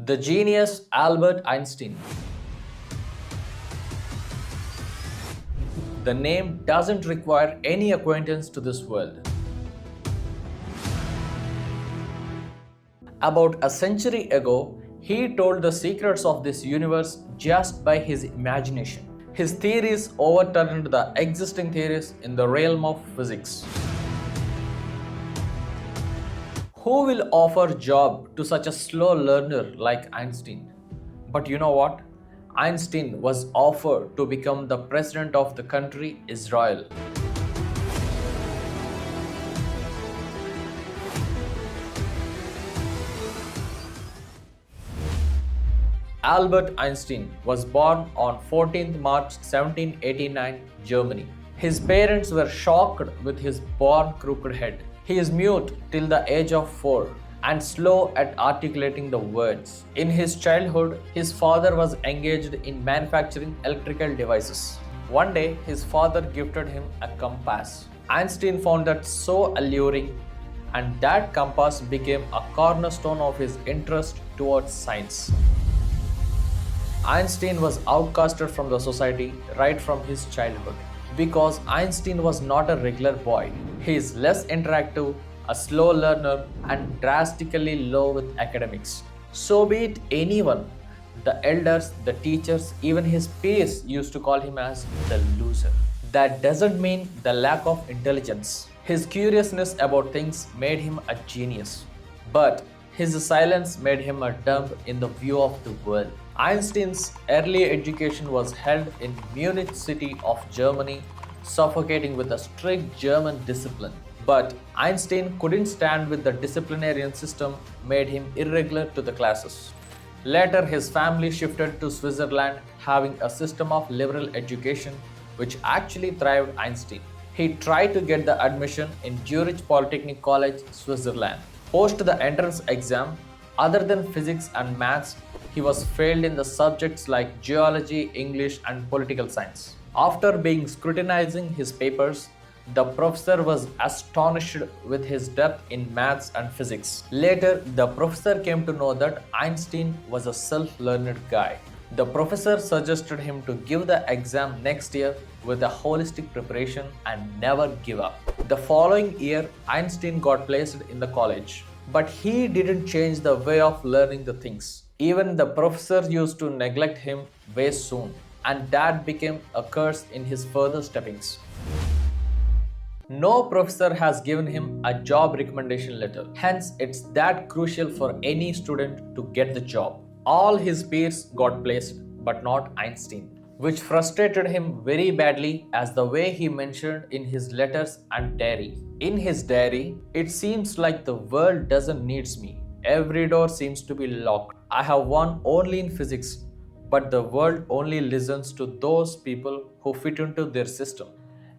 The genius Albert Einstein. The name doesn't require any acquaintance to this world. About a century ago, he told the secrets of this universe just by his imagination. His theories overturned the existing theories in the realm of physics. Who will offer job to such a slow learner like Einstein? But you know what? Einstein was offered to become the president of the country Israel. Albert Einstein was born on 14th March 1789, Germany. His parents were shocked with his born crooked head. He is mute till the age of 4 and slow at articulating the words. In his childhood, his father was engaged in manufacturing electrical devices. One day, his father gifted him a compass. Einstein found that so alluring, and that compass became a cornerstone of his interest towards science. Einstein was outcasted from the society right from his childhood because Einstein was not a regular boy. He is less interactive, a slow learner, and drastically low with academics. So be it anyone, the elders, the teachers, even his peers used to call him as the loser. That doesn't mean the lack of intelligence. His curiousness about things made him a genius. But his silence made him a dumb in the view of the world. Einstein's early education was held in Munich city of Germany, suffocating with a strict German discipline. But Einstein couldn't stand with the disciplinarian system, made him irregular to the classes. Later, his family shifted to Switzerland, having a system of liberal education which actually thrived Einstein. He tried to get the admission in Zurich Polytechnic College, Switzerland. Post the entrance exam, other than physics and maths, he was failed in the subjects like geology, English, and political science. After being scrutinizing his papers, the professor was astonished with his depth in maths and physics. Later, the professor came to know that Einstein was a self-learned guy. The professor suggested him to give the exam next year with a holistic preparation and never give up. The following year, Einstein got placed in the college. But he didn't change the way of learning the things. Even the professor used to neglect him way soon, and that became a curse in his further steppings. No professor has given him a job recommendation letter. Hence, it's that crucial for any student to get the job. All his peers got placed, but not Einstein, which frustrated him very badly as the way he mentioned in his letters and diary. In his diary, it seems like the world doesn't need me. Every door seems to be locked. I have won only in physics, but the world only listens to those people who fit into their system.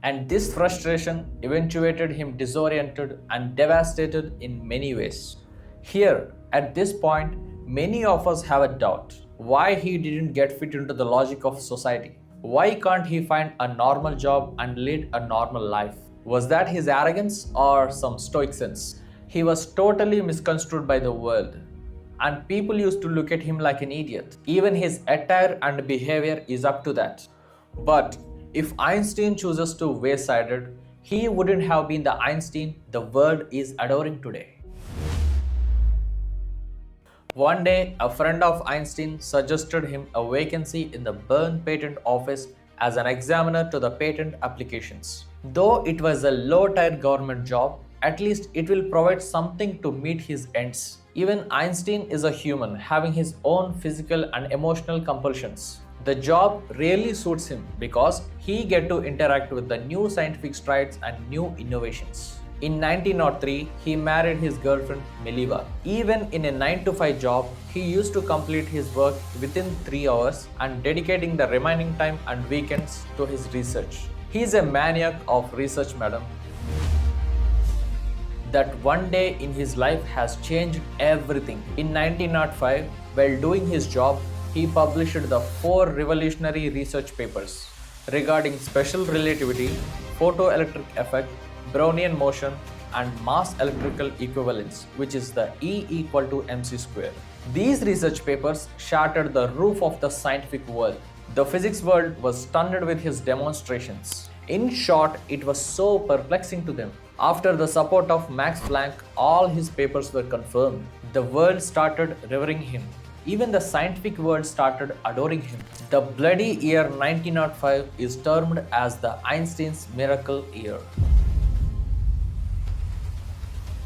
And this frustration eventuated him disoriented and devastated in many ways. Here, at this point, many of us have a doubt. Why he didn't get fit into the logic of society? Why can't he find a normal job and lead a normal life? Was that his arrogance or some stoic sense? He was totally misconstrued by the world, and people used to look at him like an idiot. Even his attire and behavior is up to that. But if Einstein chooses to wayside, he wouldn't have been the Einstein the world is adoring today. One day, a friend of Einstein suggested him a vacancy in the Bern patent office as an examiner to the patent applications. Though it was a low-tier government job, at least it will provide something to meet his ends. Even Einstein is a human, having his own physical and emotional compulsions. The job really suits him because he gets to interact with the new scientific strides and new innovations. In 1903, he married his girlfriend Meliva. Even in a 9-to-5 job, he used to complete his work within 3 hours and dedicating the remaining time and weekends to his research. He is a maniac of research, madam. That one day in his life has changed everything. In 1905, while doing his job, he published the 4 revolutionary research papers regarding special relativity, photoelectric effect, Brownian motion, and mass electrical equivalence, which is the E equal to mc square. These research papers shattered the roof of the scientific world. The physics world was stunned with his demonstrations. In short, it was so perplexing to them. After the support of Max Planck, all his papers were confirmed. The world started revering him. Even the scientific world started adoring him. The bloody year 1905 is termed as the Einstein's miracle year.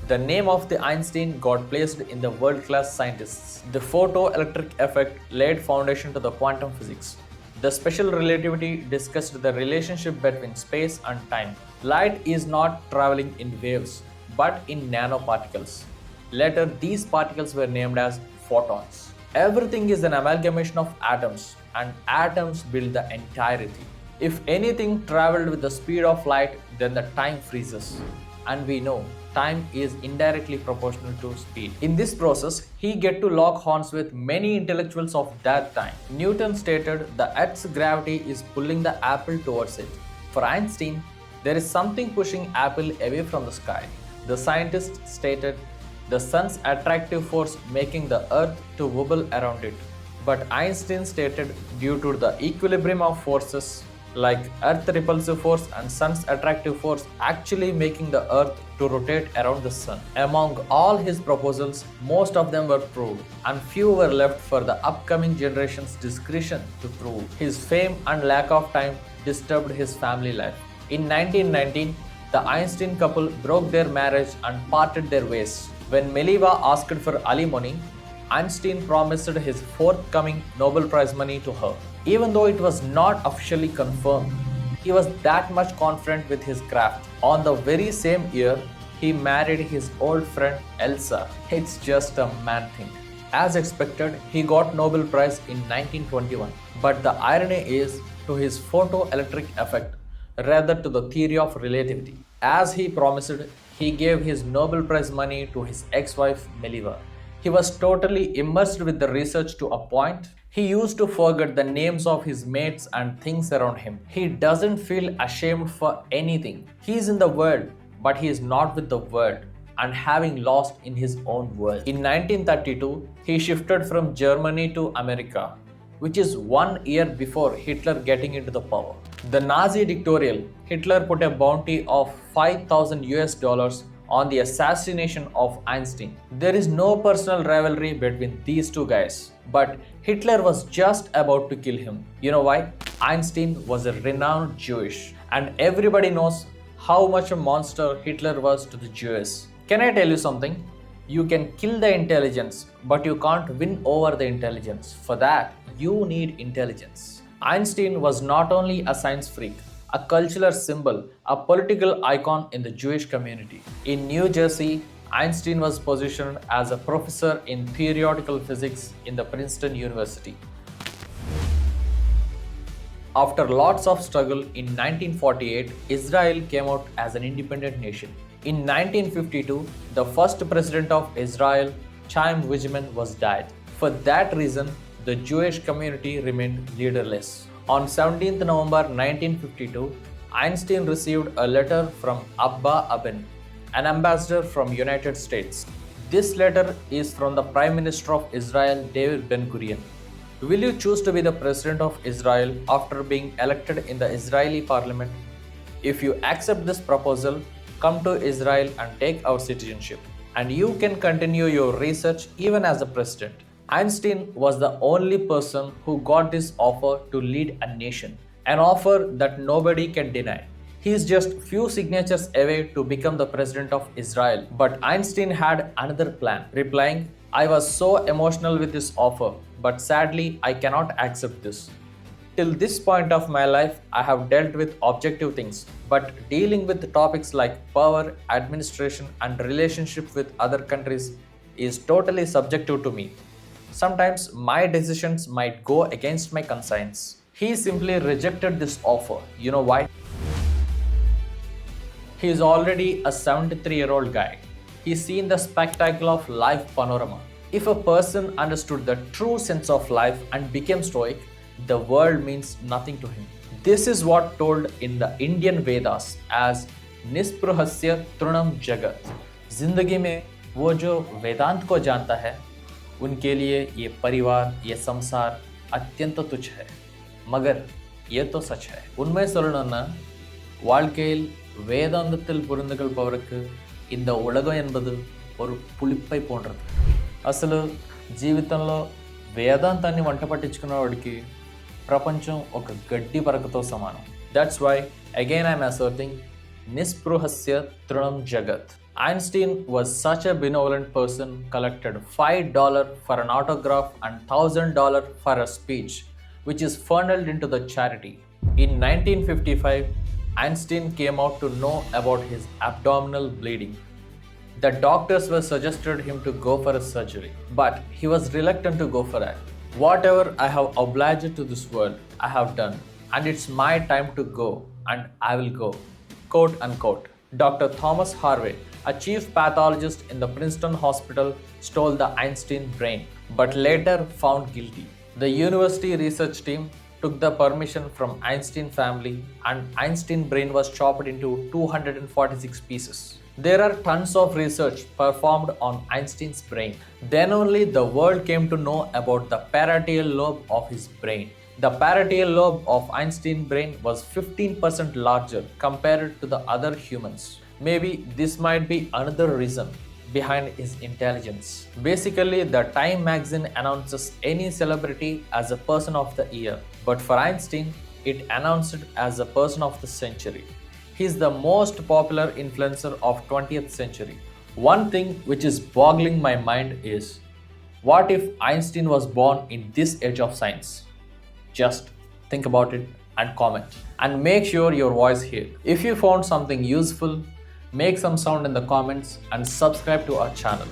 The name of the Einstein got placed in the world-class scientists. The photoelectric effect laid foundation to the quantum physics. The special relativity discussed the relationship between space and time. Light is not traveling in waves, but in nanoparticles. Later, these particles were named as photons. Everything is an amalgamation of atoms, and atoms build the entirety. If anything traveled with the speed of light, then the time freezes. And we know time is indirectly proportional to speed. In this process, he get to lock horns with many intellectuals of that time. Newton stated the Earth's gravity is pulling the apple towards it. For Einstein, there is something pushing apple away from the sky. The scientist stated the sun's attractive force making the earth to wobble around it. But Einstein stated due to the equilibrium of forces like earth repulsive force and sun's attractive force actually making the earth to rotate around the sun. Among all his proposals, most of them were proved and few were left for the upcoming generation's discretion to prove. His fame and lack of time disturbed his family life. In 1919, the Einstein couple broke their marriage and parted their ways. When Meliva asked for alimony, Einstein promised his forthcoming Nobel Prize money to her. Even though it was not officially confirmed, he was that much confident with his craft. On the very same year, he married his old friend Elsa. It's just a man thing. As expected, he got Nobel Prize in 1921. But the irony is to his photoelectric effect rather to the theory of relativity. As he promised, he gave his Nobel Prize money to his ex-wife Meliva. He was totally immersed with the research to a point. He used to forget the names of his mates and things around him. He doesn't feel ashamed for anything. He is in the world, but he is not with the world and having lost in his own world. In 1932, he shifted from Germany to America, which is 1 year before Hitler getting into the power. The Nazi dictatorial, Hitler put a bounty of 5,000 US dollars on the assassination of Einstein. There is no personal rivalry between these two guys, but Hitler was just about to kill him. You know why? Einstein was a renowned Jewish, and everybody knows how much a monster Hitler was to the Jews. Can I tell you something? You can kill the intelligence, but you can't win over the intelligence. For that, you need intelligence. Einstein was not only a science freak, a cultural symbol, a political icon in the Jewish community. In New Jersey, Einstein was positioned as a professor in theoretical physics in the Princeton University. After lots of struggle in 1948, Israel came out as an independent nation. In 1952, the first president of Israel, Chaim Weizmann, was died. For that reason, the Jewish community remained leaderless. On 17th November 1952, Einstein received a letter from Abba Eban, an ambassador from United States. This letter is from the Prime Minister of Israel, David Ben-Gurion. Will you choose to be the President of Israel after being elected in the Israeli parliament? If you accept this proposal, come to Israel and take our citizenship, and you can continue your research even as a president. Einstein was the only person who got this offer to lead a nation, an offer that nobody can deny. He is just few signatures away to become the president of Israel. But Einstein had another plan, replying, "I was so emotional with this offer, but sadly I cannot accept this. Till this point of my life, I have dealt with objective things, but dealing with topics like power, administration, and relationship with other countries is totally subjective to me. Sometimes my decisions might go against my conscience." He simply rejected this offer. You know why? He is already a 73-year-old guy. He's seen the spectacle of life panorama. If a person understood the true sense of life and became stoic, the world means nothing to him. This is what told in the Indian Vedas as निस्पृहस्य तृणम जगत। जिंदगी में वो जो वेदांत को जानता है, उनके लिए ये परिवार, ये संसार अत्यंत तुच्छ है। मगर ये तो सच है. உண்மை சொல்லணும்னா வாழ்க்கையில் வேதாந்தத்தில் புரிந்து கொள்பவருக்கு இந்த உலகம் என்பது ஒரு పులిపై పోండ్రది. అసలు జీవితంలో వేదాంతాన్ని వంట పట్టించుకున్న వాడికి ప్రపంచం ఒక గడ్డి పరకతో సమానం. That's why again I'm asserting నిస్పృహస్య తృణం జగత్. Einstein was such a benevolent person, collected $5 for an autograph and $1,000 for a speech, which is funneled into the charity. In 1955, Einstein came out to know about his abdominal bleeding. The doctors were suggested him to go for a surgery, but he was reluctant to go for that. Whatever I have obliged to this world, I have done, and it's my time to go, and I will go. Quote unquote. Dr. Thomas Harvey, a chief pathologist in the Princeton Hospital, stole the Einstein brain, but later found guilty. The university research team took the permission from Einstein family, and Einstein brain was chopped into 246 pieces. There are tons of research performed on Einstein's brain. Then only the world came to know about the parietal lobe of his brain. The parietal lobe of Einstein's brain was 15% larger compared to the other humans. Maybe this might be another reason behind his intelligence. Basically, the Time magazine announces any celebrity as a person of the year, but for Einstein, it announced it as a person of the century. He is the most popular influencer of 20th century. One thing which is boggling my mind is, what if Einstein was born in this age of science? Just think about it and comment. And make sure your voice here. If you found something useful, make some sound in the comments and subscribe to our channel.